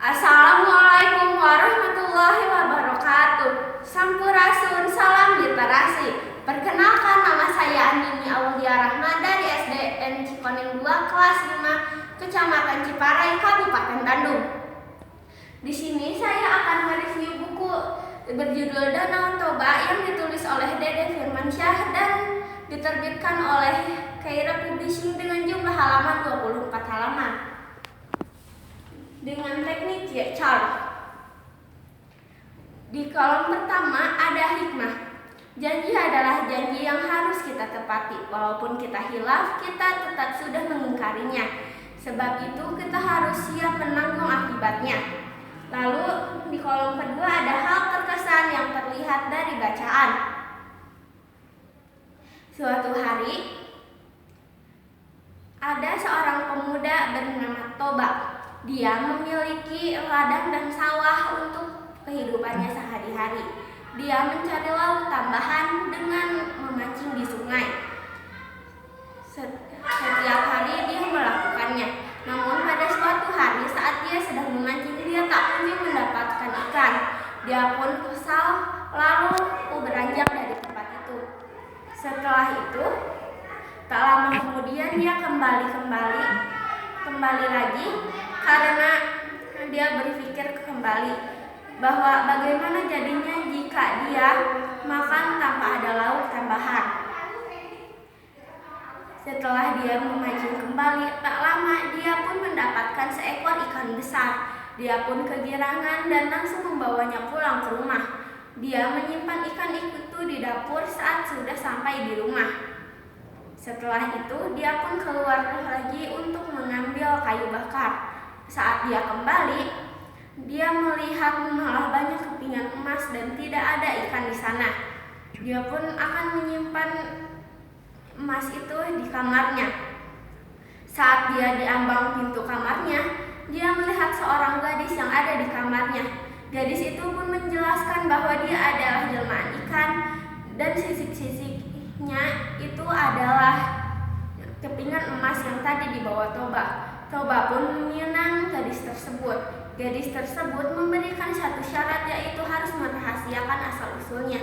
Assalamualaikum warahmatullahi wabarakatuh. Sampurasun, salam literasi. Perkenalkan, nama saya Andini Aulia Rahma dari SDN Cikoneng 2 kelas 5 Kecamatan Ciparai, Kabupaten Bandung. Di sini saya akan mereview buku berjudul Danau Toba yang ditulis oleh Dede Firmansyah dan diterbitkan oleh Kaira Publishing dengan jumlah halaman 24 halaman. Dengan teknik chart. Di kolom pertama ada hikmah. Janji adalah janji yang harus kita tepati. Walaupun kita hilaf, kita tetap sudah mengingkarinya. Sebab itu kita harus siap menanggung akibatnya. Lalu di kolom kedua ada hal terkesan yang terlihat dari bacaan. Suatu hari ada seorang pemuda bernama Toba. Dia memiliki ladang dan sawah untuk kehidupannya sehari-hari. Dia mencari lauk tambahan dengan memancing di sungai. Setiap hari dia melakukannya. Namun pada suatu hari saat dia sedang memancing, dia tak kunjung mendapatkan ikan. Dia pun kesal lalu beranjak dari tempat itu. Setelah itu, tak lama kemudian dia kembali lagi karena dia berpikir kembali bahwa bagaimana jadinya jika dia makan tanpa ada lauk tambahan. Setelah dia memancing kembali, tak lama dia pun mendapatkan seekor ikan besar. Dia pun kegirangan dan langsung membawanya pulang ke rumah. Dia menyimpan ikan itu di dapur saat sudah sampai di rumah. Setelah itu dia pun keluar lagi untuk mengambil kayu bakar. Saat dia kembali, dia melihat malah banyak kepingan emas dan tidak ada ikan di sana. Dia pun akan menyimpan emas itu di kamarnya. Saat dia di ambang pintu kamarnya, dia melihat seorang gadis yang ada di kamarnya. Gadis itu pun menjelaskan bahwa dia adalah jelmaan ikan dan sisik-sisiknya itu adalah kepingan emas yang tadi dibawa Toba. Toba pun meminang gadis tersebut. Gadis tersebut memberikan satu syarat, yaitu harus merahasiakan asal-usulnya.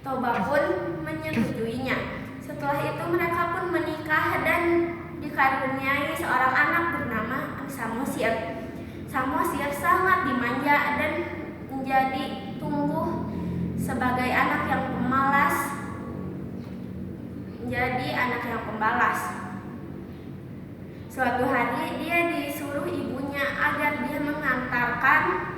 Toba pun menyetujuinya. Setelah itu mereka pun menikah dan dikaruniai seorang anak bernama Samosir. Samosir sangat dimanja dan menjadi tumbuh sebagai anak yang pemalas. Suatu hari dia disuruh ibunya agar dia mengantarkan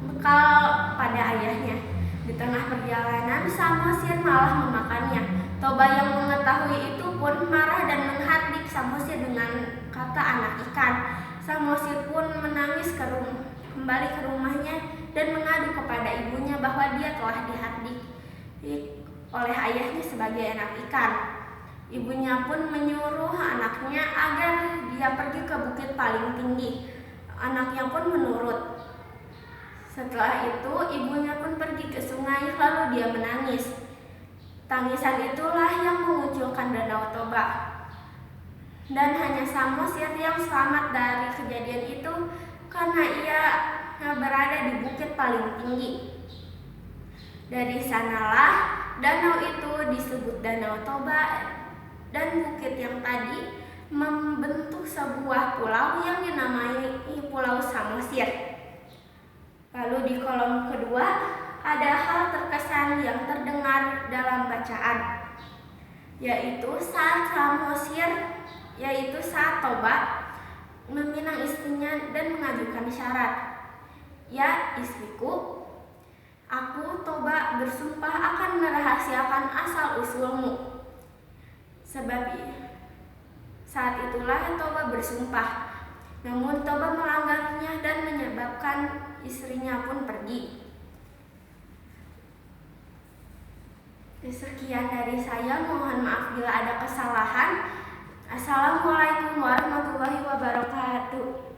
bekal pada ayahnya. Di tengah perjalanan, Samosir malah memakannya. Toba yang mengetahui itu pun marah dan menghardik Samosir dengan kata anak ikan. Samosir pun menangis kembali ke rumahnya dan mengadu kepada ibunya bahwa dia telah dihardik oleh ayahnya sebagai anak ikan. Ibunya pun menyuruh anaknya agar dia pergi ke bukit paling tinggi. Anaknya pun menurut. Setelah itu ibunya pun pergi ke sungai lalu dia menangis. Tangisan itulah yang memunculkan Danau Toba. Dan hanya Samosir yang selamat dari kejadian itu karena ia berada di bukit paling tinggi. Dari sanalah danau itu disebut Danau Toba. Dan bukit yang tadi membentuk sebuah pulau yang dinamai Pulau Samosir. Lalu di kolom kedua ada hal terkesan yang terdengar dalam bacaan, yaitu saat Toba meminang istrinya dan mengajukan syarat. Ya istriku, aku Toba bersumpah akan merahasiakan asal-usulmu. Sebab saat itulah Toba bersumpah. Namun Toba melanggarnya dan menyebabkan istrinya pun pergi. Sekian dari saya, mohon maaf bila ada kesalahan. Assalamualaikum warahmatullahi wabarakatuh.